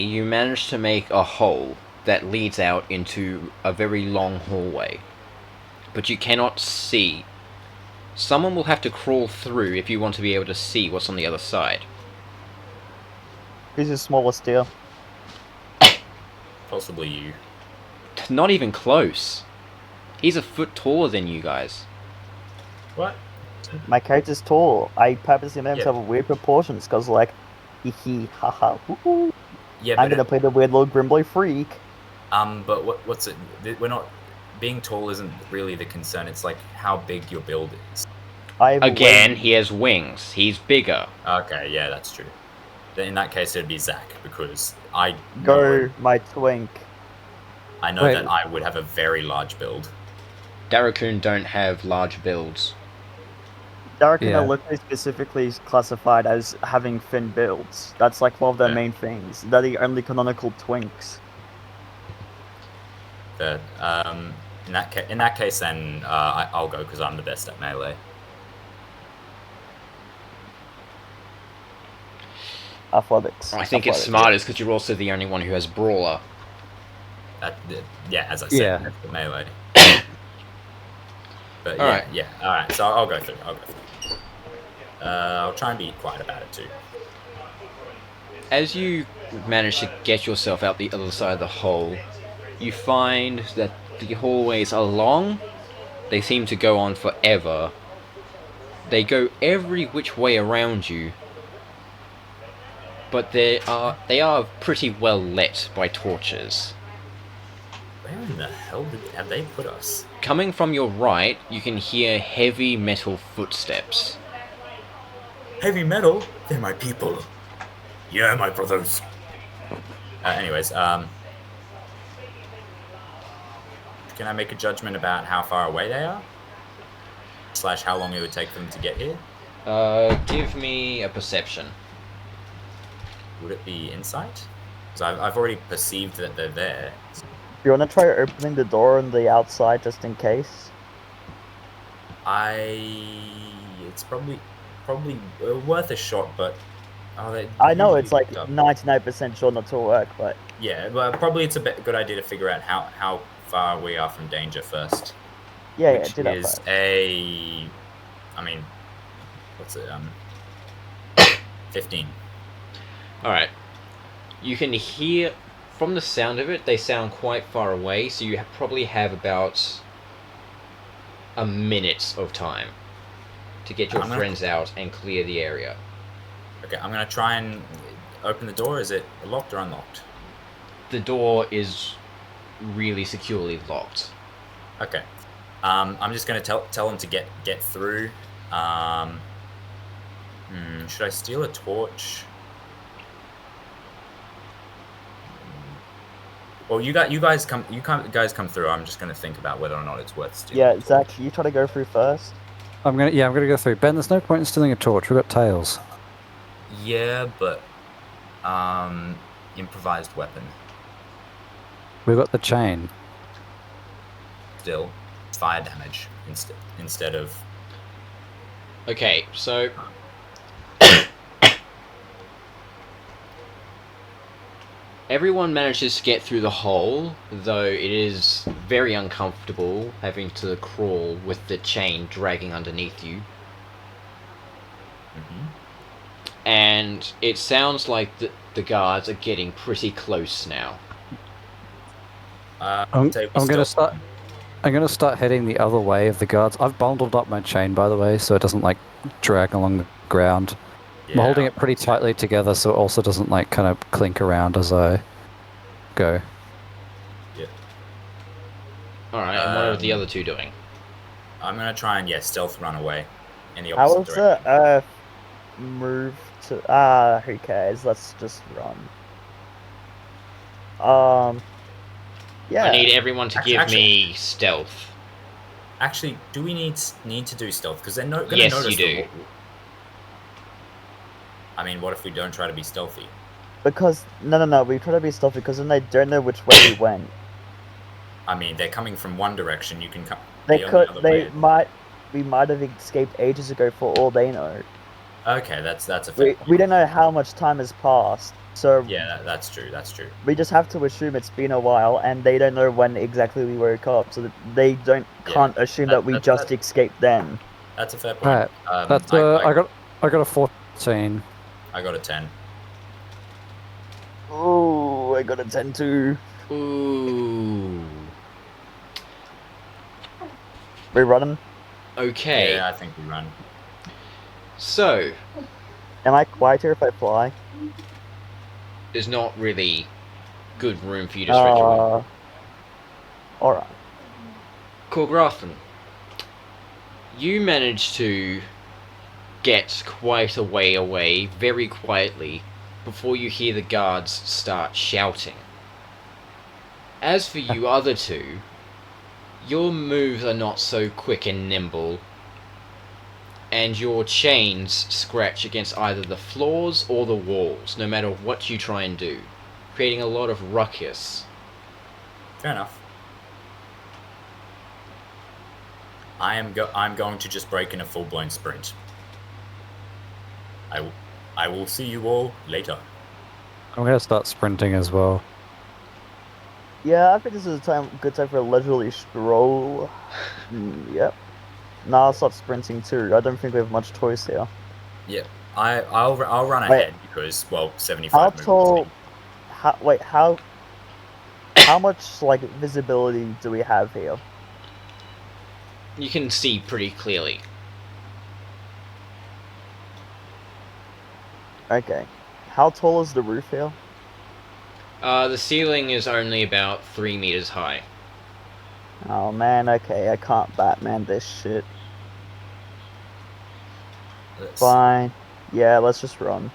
you manage to make a hole that leads out into a very long hallway, but you cannot see. Someone will have to crawl through if you want to be able to see what's on the other side. Who's the smallest here? Possibly you. Not even close. He's a foot taller than you guys. What? My character's tall. I purposely made him Yeah. to have weird proportions because, like, hee haha, woohoo. Yeah, I'm gonna play the weird little Grimboy freak. But what's it? We're not being tall. Isn't really the concern. It's like how big your build is. Again, he has wings. He's bigger. Okay, yeah, that's true. Then in that case, it'd be Zach because I Go, my twink. I know that I would have a very large build. Darakun don't have large builds. Darakun are literally specifically classified as having thin builds. That's like one of their main things. They're the only canonical twinks. But in that case, then I'll go because I'm the best at melee. Athletics. I think it's smartest because you're also the only one who has brawler. Yeah, as I said, that's the melee. But yeah. All right. So I'll go through. I'll try and be quiet about it too. As you manage to get yourself out the other side of the hole, you find that the hallways are long. They seem to go on forever. They go every which way around you, but they are pretty well lit by torches. Where in the hell have they put us? Coming from your right, you can hear heavy metal footsteps. Heavy metal? They're my people. Yeah, my brothers. Anyways, can I make a judgment about how far away they are? / how long it would take them to get here? Give me a perception. Would it be insight? Because I've already perceived that they're there. Do you want to try opening the door on the outside just in case? It's probably worth a shot, but I know it's like 99% sure not to work, but yeah, but probably it's a good idea to figure out how far we are from danger first. Yeah, which do that is first. What's it? 15. All right. You can hear from the sound of it. They sound quite far away, so you probably have about a minute of time to get your friends out and clear the area. Okay, I'm gonna try and open the door. Is it locked or unlocked? The door is really securely locked. Okay. I'm just gonna tell them to get through. Should I steal a torch? Well, you guys come through. I'm just gonna think about whether or not it's worth stealing. Yeah, Zach, you try to go through first. I'm gonna go through. Ben, there's no point in stealing a torch. We've got tails. Yeah, but improvised weapon. We've got the chain. Still, fire damage instead of. Okay, so everyone manages to get through the hole, though it is very uncomfortable having to crawl with the chain dragging underneath you. Mm-hmm. And it sounds like the guards are getting pretty close now. I'm gonna start heading the other way of the guards. I've bundled up my chain, by the way, so it doesn't like drag along the ground. Yeah, I'm holding it pretty tightly together, so it also doesn't like kind of clink around as I go. Yeah. All right. And what are the other two doing? I'm gonna try and stealth run away in the opposite direction. How was the move to? Who cares? Let's just run. Yeah. I need everyone to give me stealth. Actually, do we need to do stealth? Because they're gonna yes, notice. Yes, you do. I mean, what if we don't try to be stealthy? Because no, we try to be stealthy because then they don't know which way we went. I mean, they're coming from one direction. You can come. We might have escaped ages ago for all they know. Okay, that's a fair point. We don't know how much time has passed. So Yeah, that's true. That's true. we just have to assume it's been a while, and they don't know when exactly we woke up, so that they can't assume that we just escaped then. That's a fair point. Right. That's I got a 14. I got a 10. Oh, I got a 10 too. Ooh. We running? Okay. Yeah, I think we run. So, Am I quieter if I fly? there's not really good room for you to stretch away. Alright. Corgrafton, you managed to get quite a way away, very quietly, before you hear the guards start shouting. As for you other two, your moves are not so quick and nimble, and your chains scratch against either the floors or the walls, no matter what you try and do, creating a lot of ruckus. Fair enough. I'm going to just break in a full-blown sprint. I will see you all later. I'm gonna start sprinting as well. Yeah, I think this is a good time for a leisurely stroll. Yep. Nah, I'll start sprinting too. I don't think we have much choice here. Yep. I'll run ahead because, well, 75 How movement tall... speed. How much, like, visibility do we have here? You can see pretty clearly. Okay. How tall is the roof here? The ceiling is only about 3 meters high. Oh man, okay, I can't Batman this shit. Fine. Yeah, let's just run.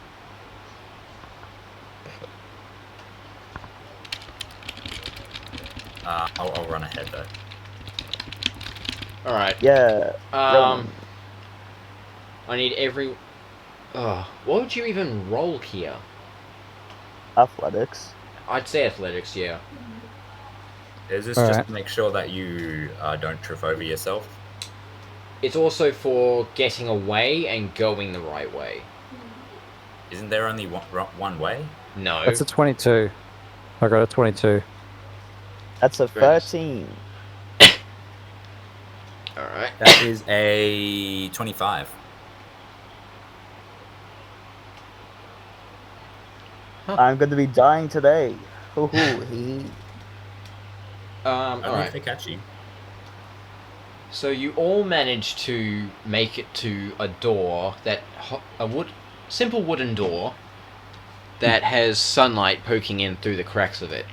I'll run ahead though. Alright. Yeah. I need every... what would you even roll here? Athletics. I'd say athletics, yeah. Is this just to make sure that you don't trip over yourself? It's also for getting away and going the right way. Isn't there only one way? No. That's a 22. I got a 22. That's a 13. Alright. That is a 25. I'm going to be dying today. Alright. If they catch you. So you all managed to make it to a door that... simple wooden door that has sunlight poking in through the cracks of it.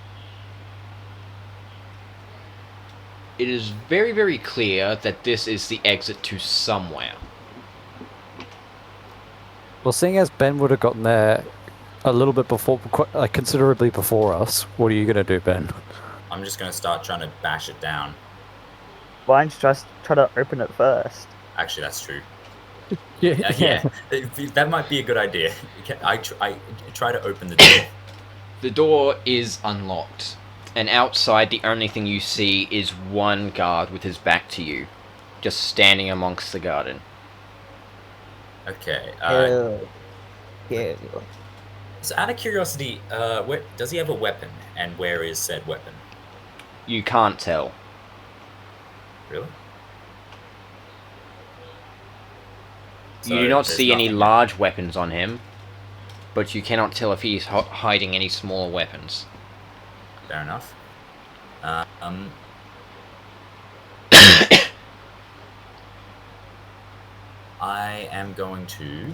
It is very, very clear that this is the exit to somewhere. Well, seeing as Ben would have gotten there a little bit before, considerably before us, what are you going to do, Ben? I'm just going to start trying to bash it down. Why don't you just try to open it first? Actually, that's true. Yeah. That might be a good idea. I try to open the door. The door is unlocked. And outside, the only thing you see is one guard with his back to you, just standing amongst the garden. Okay. Yeah. So, out of curiosity, does he have a weapon, and where is said weapon? You can't tell. Really? You do not see any large weapons on him, but you cannot tell if he's hiding any smaller weapons. Fair enough. I am going to...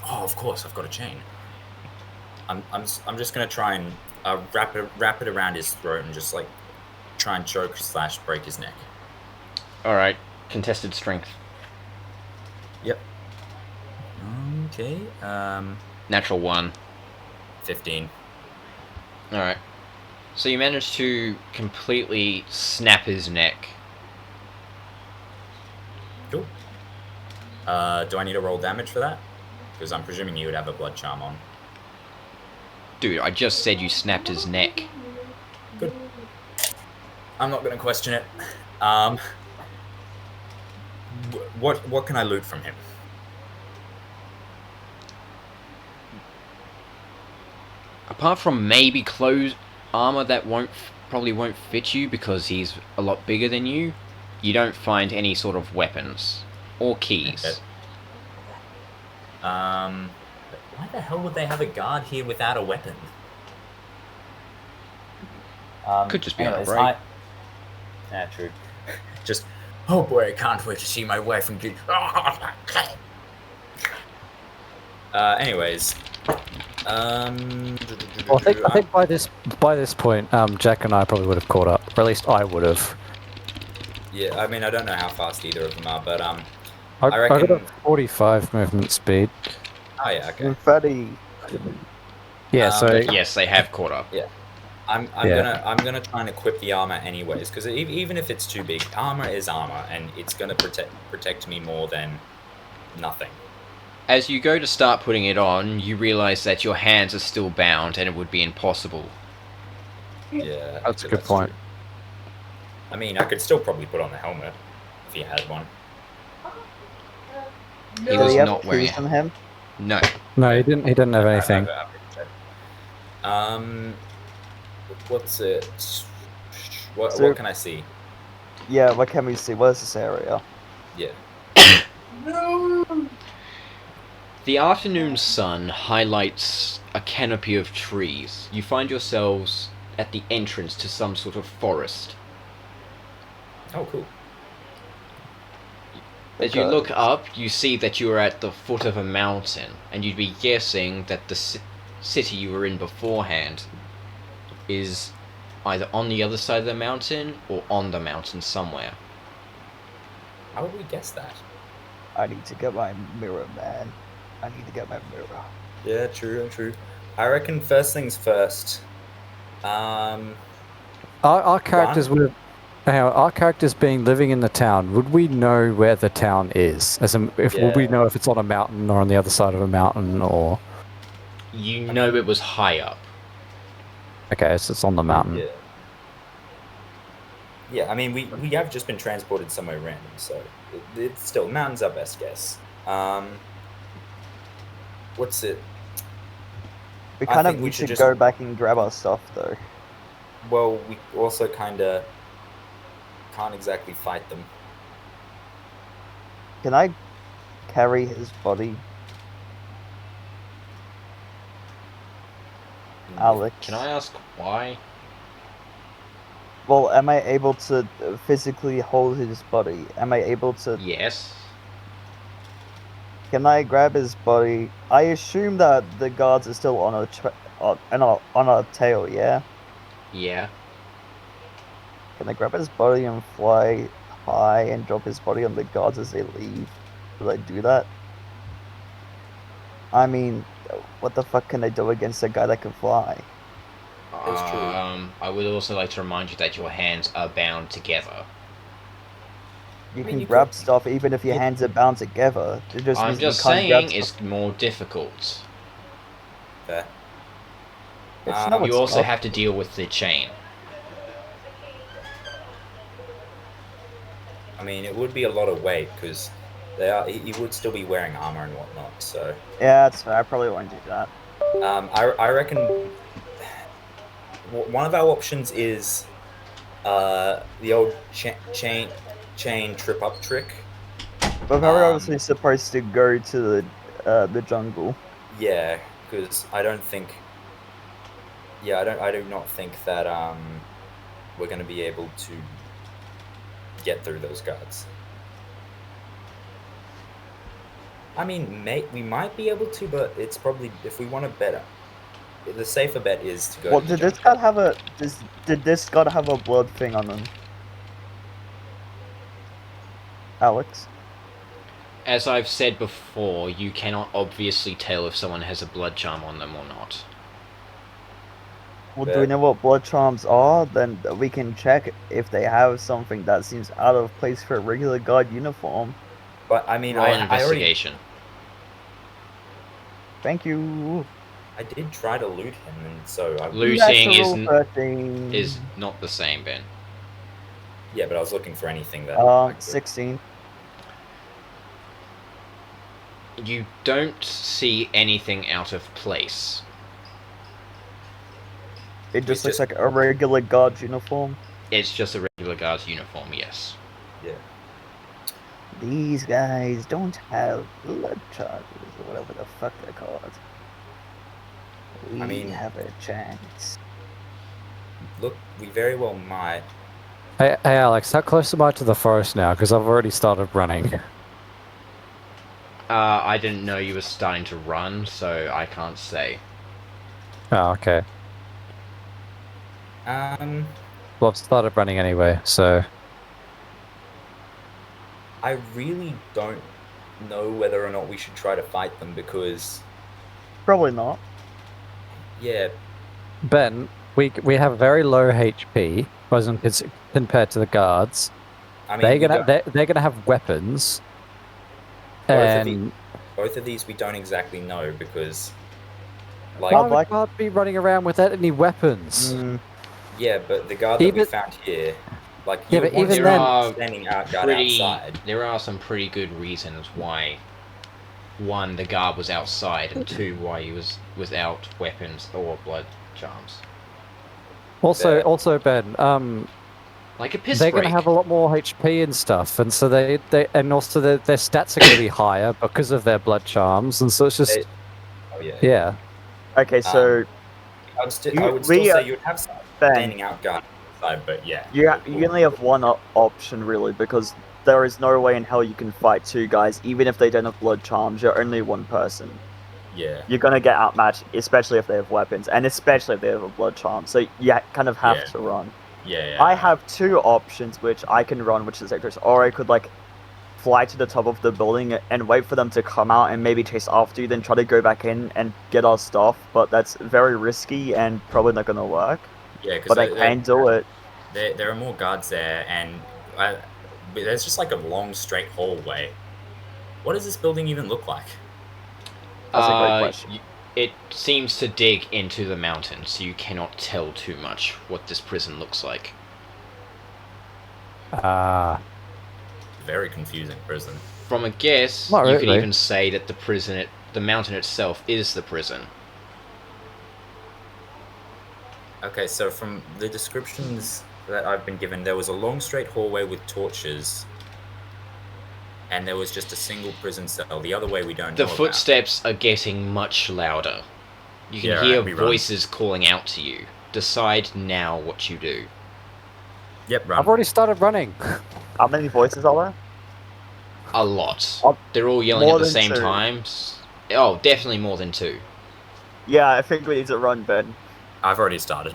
Oh, of course, I've got a chain. I'm just gonna try and wrap it around his throat and just like try and choke / break his neck. All right, contested strength. Yep. Okay. Natural 1. 15. All right. So you managed to completely snap his neck. Cool. Do I need to roll damage for that? Because I'm presuming you would have a blood charm on. Dude, I just said you snapped his neck. Good. I'm not going to question it. What can I loot from him? apart from maybe clothes armor that probably won't fit you because he's a lot bigger than you, you don't find any sort of weapons or keys. Okay. Why the hell would they have a guard here without a weapon? Could just be on a anyways, break. Yeah, true. Just, oh boy, I can't wait to see my wife and kid. Anyways, Well, I think by this point, Jack and I probably would have caught up, or at least I would have. yeah, I mean, I don't know how fast either of them are, but I I reckon. got a 45 movement speed. Oh yeah, okay. Confetti. Yeah, so Yes, they have caught up. Yeah. I'm gonna try and equip the armor anyways, because even if it's too big, armor is armor, and it's gonna protect me more than nothing. As you go to start putting it on, you realize that your hands are still bound and it would be impossible. Yeah, that's a good point. True. I mean, I could still probably put on the helmet if he had one. He was not wearing it. Him? No. No, he didn't. He didn't have anything. What's it? What can I see? Yeah, what can we see? What is this area? Yeah. The afternoon sun highlights a canopy of trees. You find yourselves at the entrance to some sort of forest. Oh, cool. As you look up, you see that you are at the foot of a mountain, and you'd be guessing that the city you were in beforehand is either on the other side of the mountain or on the mountain somewhere. How would we guess that? I need to get my mirror, man. I need to get my mirror. Yeah, true. I reckon first things first. Our characters would. Our characters being living in the town, would we know where the town is? Would we know if it's on a mountain or on the other side of a mountain, or? You know it was high up. Okay, so it's on the mountain. Yeah. Yeah, I mean, we have just been transported somewhere random, so it's still mountain's our best guess. What's it? We kind of need to go back and grab our stuff, though. Well, we also kind of can't exactly fight them. Can I carry his body? Alex. Can I ask why? Well, am I able to physically hold his body? Am I able to... Yes. Can I grab his body? I assume that the guards are still on a tail, yeah? Yeah. Can I grab his body and fly high and drop his body on the guards as they leave? Will I do that? I mean, what the fuck can I do against a guy that can fly? That's true. I would also like to remind you that your hands are bound together. You can grab stuff even if your hands are bound together. I'm just saying it's more difficult. Fair. You also have to deal with the chain. I mean, it would be a lot of weight because he would still be wearing armor and whatnot. So yeah, that's fair. I probably won't do that. I reckon one of our options is the old chain trip up trick. But we're obviously supposed to go to the jungle. Yeah, because I don't think. Yeah, I do not think that we're going to be able to get through those guards. I mean, we might be able to, but it's probably, if we want to bet, the safer bet is to go. Well, did this god have a blood thing on him? Alex? As I've said before, you cannot obviously tell if someone has a blood charm on them or not. Well, do we know what blood charms are? Then we can check if they have something that seems out of place for a regular guard uniform. But I mean, Roll investigation. Thank you. I did try to loot him, and so looting is not the same, Ben. Yeah, but I was looking for anything that. 16. You don't see anything out of place. It just looks just- like a regular guard uniform. It's just a regular guard's uniform, yes. Yeah. These guys don't have blood charges, or whatever the fuck they're called. We mean- have a chance. Look, we very well might. Hey, Alex, how close am I to the forest now? Because I've already started running. I didn't know you were starting to run, so I can't say. Oh, okay. Um, Well, I've started running anyway, so... I really don't know whether or not we should try to fight them because, Probably not. yeah, Ben, we have very low HP, compared to the guards. I mean, They're gonna have weapons. both of these we don't exactly know because, like, Why Well, would like- a guard be running around without any weapons? yeah, but the guard that we Even- found here, like, Yeah, you but want even There then- are standing out guard outside. there are some pretty good reasons why. One, the guard was outside, and two, why he was without weapons or blood charms. Also, Ben, Like a piss they're break. gonna have a lot more HP and stuff, and so their stats are gonna be higher because of their blood charms, and so it's just Oh yeah. yeah. Okay, so I would still You- say we, you'd have some Ben, standing out guard outside, but yeah. you only have one option really, because there is no way in hell you can fight two guys, even if they don't have blood charms. You're only one person. Yeah. You're gonna get outmatched, especially if they have weapons, and especially if they have a blood charm. So you kind of have Yeah. to run. Yeah. I have two options which I can run, which is sectors, or I could like fly to the top of the building and wait for them to come out and maybe chase after you, then try to go back in and get our stuff. But that's very risky and probably not gonna work. Yeah, because But I can do it. There are more guards there, and there's just like a long straight hallway. What does this building even look like? That's a great question. It seems to dig into the mountain, so you cannot tell too much what this prison looks like. Very confusing prison. From a guess, Not you could really. even say that the mountain itself is the prison. Okay, so from the descriptions that I've been given, there was a long straight hallway with torches, and there was just a single prison cell. The other way we don't know The about. footsteps are getting much louder. You can Yeah, hear right, we run. voices calling out to you. Decide now what you do. Yep, run. I've already started running. How many voices are there? A lot. Oh, They're all yelling more at the than same two. time. Oh, definitely more than two. Yeah, I think we need to run, Ben. I've already started.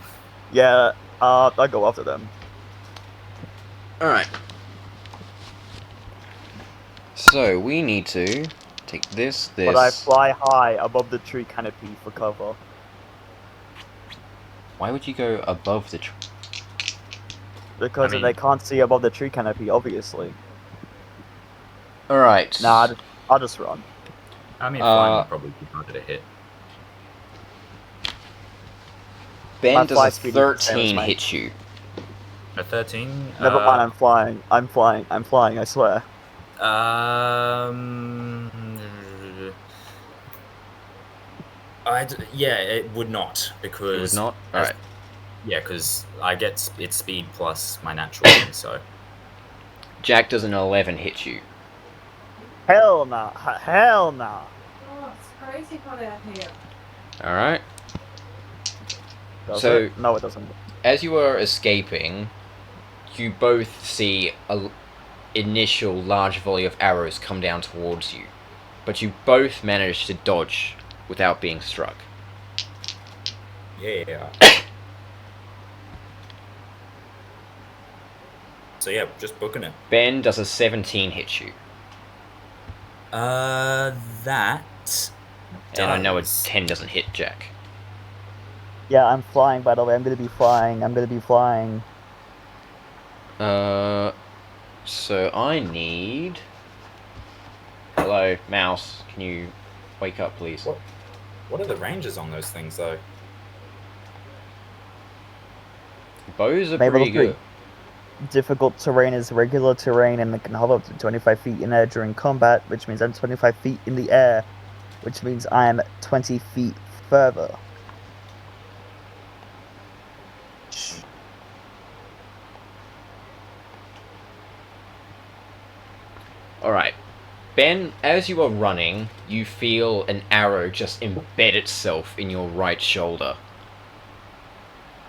Yeah, I'll go after them. Alright. So, we need to take this. But I fly high above the tree canopy for cover. Why would you go above the tree? Because I mean- they can't see above the tree canopy, obviously. Alright. Nah, I'll just run. I mean, flying Uh, would probably be harder to hit. Ben my fly does a speed is the same as 13 mine. hit you. A 13? Never mind, I'm flying. I'm flying, I swear. Yeah, it would not, because... It was not? Alright. Yeah, because I get its speed plus my natural one, so... Jack does an 11 hit you. Hell nah. Hell nah. Oh, it's crazy hot out here. Alright. Does So- it? No, it doesn't. As you are escaping, you both see a initial large volley of arrows come down towards you. But you both manage to dodge without being struck. Yeah. So yeah, just booking it. Ben does a 17 hit you. That... And I know a does. 10 doesn't hit Jack. Yeah, I'm flying, by the way. I'm gonna be flying. So I need... Hello, mouse. Can you wake up, please? What are the ranges on those things, though? Bows are Maybe pretty they'll good. Difficult terrain is regular terrain, and they can hover up to 25 feet in air during combat, which means I'm 25 feet in the air, which means I'm 20 feet further. Alright. Ben, as you are running, you feel an arrow just embed itself in your right shoulder.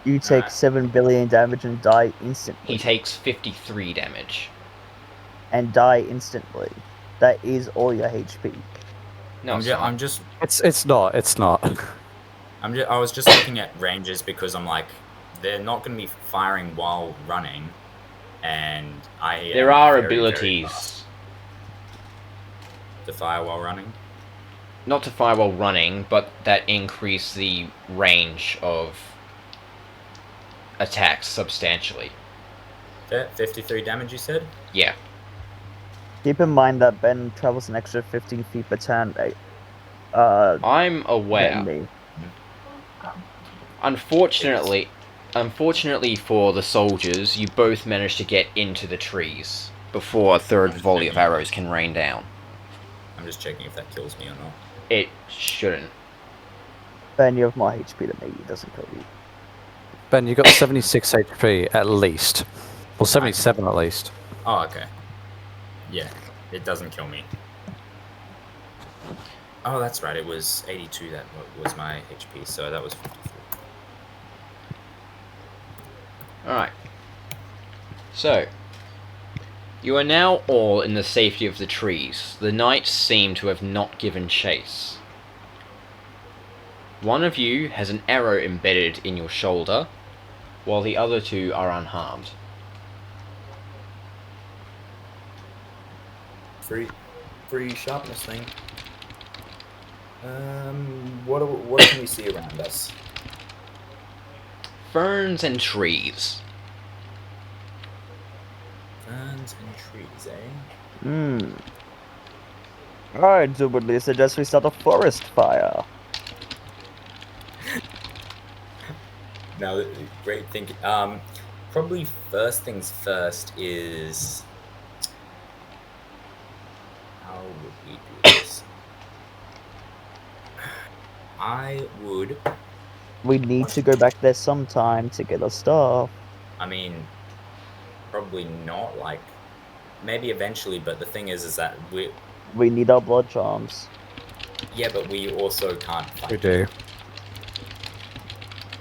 You take Alright. 7 billion damage and die instantly. He takes 53 damage. And die instantly. That is all your HP. No, I'm it's just, not. I'm just, It's not. It's not. I was just looking at ranges because I'm like, they're not going to be firing while running, and I. There am are very, very abilities. fast to fire while running. Not to fire while running, but that increase the range of attacks substantially. 53 damage, you said? Yeah. Keep in mind that Ben travels an extra 15 feet per turn. I'm Than aware. me. Unfortunately for the soldiers, you both managed to get into the trees before a third volley of arrows can rain down. I'm just checking if that kills me or not. It shouldn't. Ben, you have more HP than me. It doesn't kill you. Ben, you got 76 HP at least. Well, 77 at least. Oh, okay. Yeah, it doesn't kill me. Oh, that's right. It was 82 that was my HP, so that was 53. Alright. So, you are now all in the safety of the trees. The knights seem to have not given chase. One of you has an arrow embedded in your shoulder, while the other two are unharmed. Free sharpness thing. What can we see around us? Ferns and trees. Ferns and trees, eh? Hmm. I would suggest we start a forest fire. Now, great thinking. Probably first things first is how would we do this? I would. We need to go back there sometime to get our stuff. I mean, probably not. Like, maybe eventually. But the thing is that We need our blood charms. yeah, but we also can't fight. We do.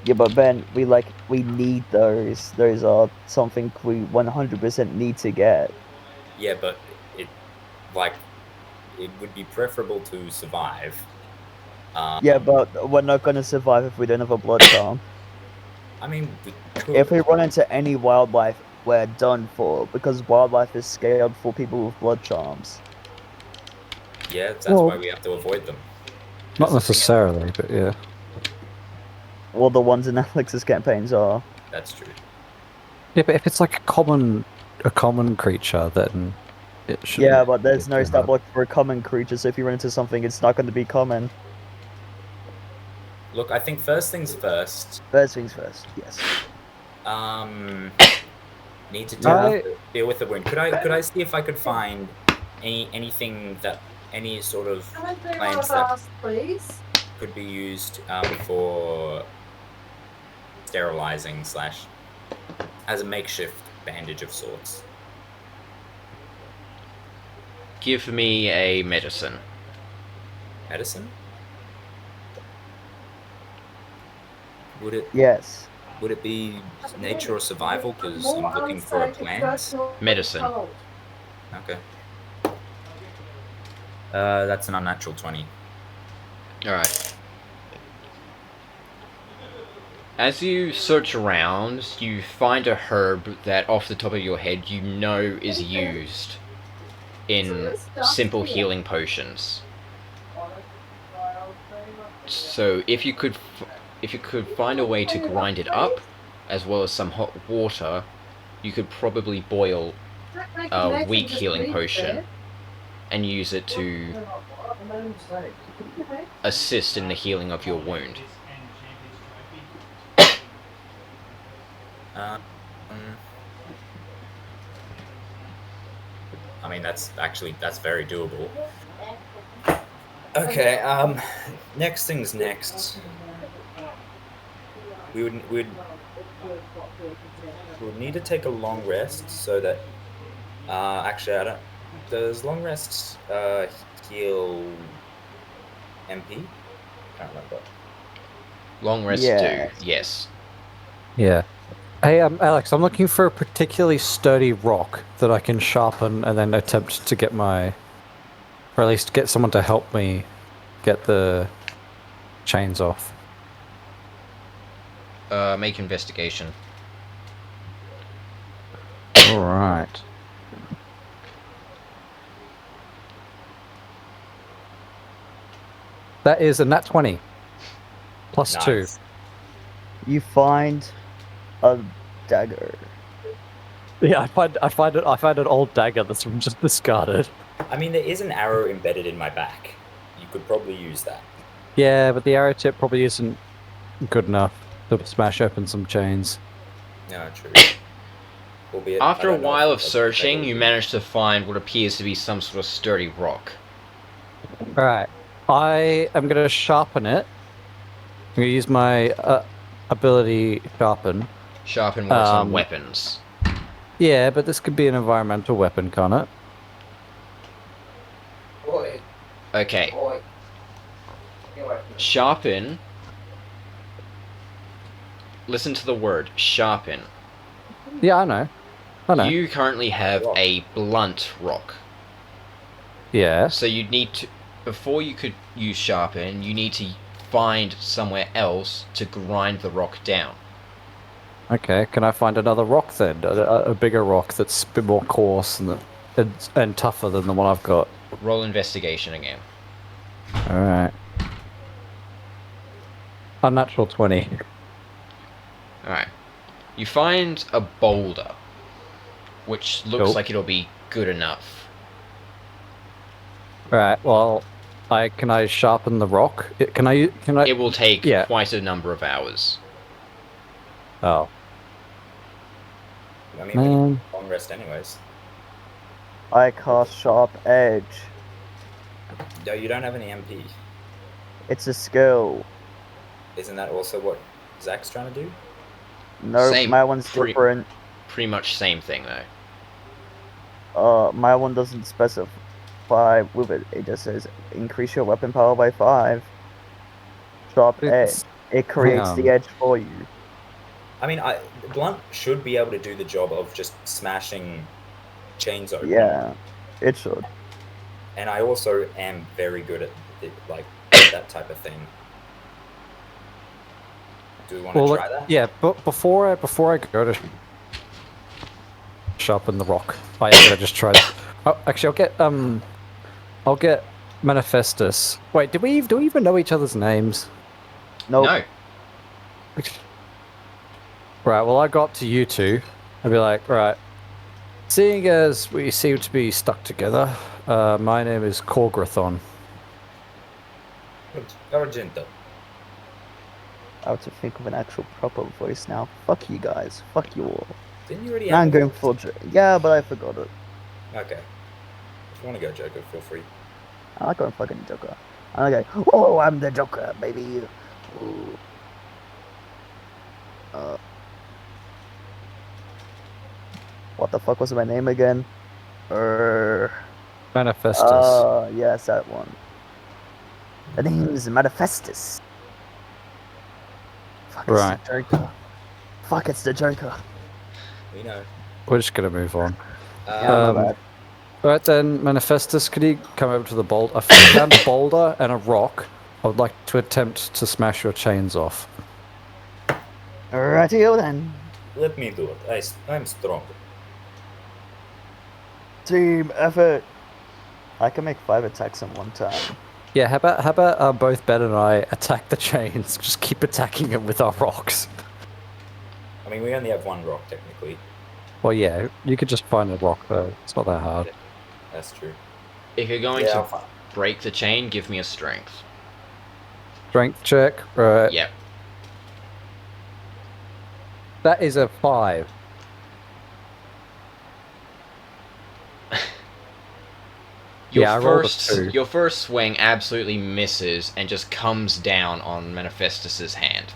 Yeah, but Ben, we need those. Those are something we 100% need to get. Yeah, but it would be preferable to survive. Yeah, but we're not gonna survive if we don't have a blood charm. I mean, we could. If we run into any wildlife, we're done for, because wildlife is scared for people with blood charms. Yeah, that's Well- why we have to avoid them. Not necessarily, but yeah. Well, the ones in Alex's campaigns are. That's true. Yeah, but if it's like a common creature, then it should. Yeah, but there's no stat block for a common creature, so if you run into something, it's not going to be common. Look, I think first things first. First things first, yes. Need to I- deal with the wound. Could I see if I could find anything that any sort of Can I do my plants that fast, please? could be used for sterilizing / as a makeshift bandage of sorts. Give me a medicine. Medicine? Would it Yes. be nature or survival? Because I'm looking for a plant. Medicine. Okay. That's an unnatural 20. Alright. As you search around, you find a herb that off the top of your head you know is used in simple healing potions. So if you could find a way to grind it up, as well as some hot water, you could probably boil a weak healing potion and use it to assist in the healing of your wound. I mean, that's very doable. Okay. Next things next. We would need to take a long rest so that. Actually, I don't. Does long rest heal MP? Can't remember. Long rests Yes. do, yes. Yeah. Hey, Alex, I'm looking for a particularly sturdy rock that I can sharpen and then attempt to get or at least get someone to help me get the chains off. Make investigation. All right. That is a nat 20. Plus Nice. 2. You find a dagger. Yeah, I find an old dagger that's just discarded. I mean, there is an arrow embedded in my back. You could probably use that. Yeah, but the arrow tip probably isn't good enough to smash open some chains. No, true. Albeit, After I a don't know while if of it's searching, better you to- manage to find what appears to be some sort of sturdy rock. Alright, I am going to sharpen it. I'm going to use my ability sharpen. Sharpen works on Um, weapons. Yeah, but this could be an environmental weapon, can't it? Okay. Sharpen. Listen to the word, sharpen. Yeah, I know. You currently have a blunt rock. Yeah. So you'd need to, before you could use sharpen, you need to find somewhere else to grind the rock down. Okay, can I find another rock then? A bigger rock that's a bit more coarse and tougher than the one I've got. Roll investigation again. Alright. Unnatural 20. Alright. You find a boulder, which looks Cool. like it'll be good enough. Alright, well, can I sharpen the rock? Can I? It will take Yeah. quite a number of hours. Oh. I mean, we need Man. long rest anyways. I cast Sharp Edge. No, you don't have any MP. It's a skill. Isn't that also what Zach's trying to do? No, Same. my one's Pre- different. Pretty much same thing though. My one doesn't specify with it. It just says increase your weapon power by 5. Sharp Edge. It's- It creates the edge for you. I mean, Blunt should be able to do the job of just smashing chains open. Yeah, it should. And I also am very good at it, like that type of thing. Do we want to try that? Yeah, but before I go to sharpen the rock, I am gonna just try. Oh, actually, I'll get Manifestus. Wait, do we even know each other's names? Nope. No. Right. Well, I go up to you two. I'd be like, right. Seeing as we seem to be stuck together, my name is Corgrathon. Argento. I have to think of an actual proper voice now. Fuck you guys. Fuck you all. Didn't you already Now have I'm going full yeah, but I forgot it. Okay. If you want to go Joker, feel free. I like going fucking Joker. I'm like, oh, I'm the Joker, baby. Ooh. What the fuck was my name again? Manifestus. Yes, that one. The name's Manifestus. Fuck, it's Right. the Joker. Fuck, it's the Joker. We know. We're just gonna move on. Yeah, my bad. Right then, Manifestus, could you come over to the boulder? I found a boulder and a rock. I would like to attempt to smash your chains off. Rightio then. Let me do it. I'm strong. Team effort. I can make 5 attacks in one time. Yeah, how about both Ben and I attack the chains? Just keep attacking them with our rocks. I mean, we only have one rock, technically. Well, yeah, you could just find a rock though. It's not that hard. That's true. If you're going Yeah, to break the chain, give me a strength. Strength check. Right. Yep. That is a 5. Yeah, I rolled a 2. Your first swing absolutely misses and just comes down on Manifestus's hand.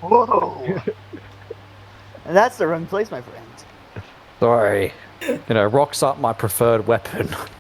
Whoa! And that's the wrong place, my friend. Sorry. You know, rocks aren't my preferred weapon.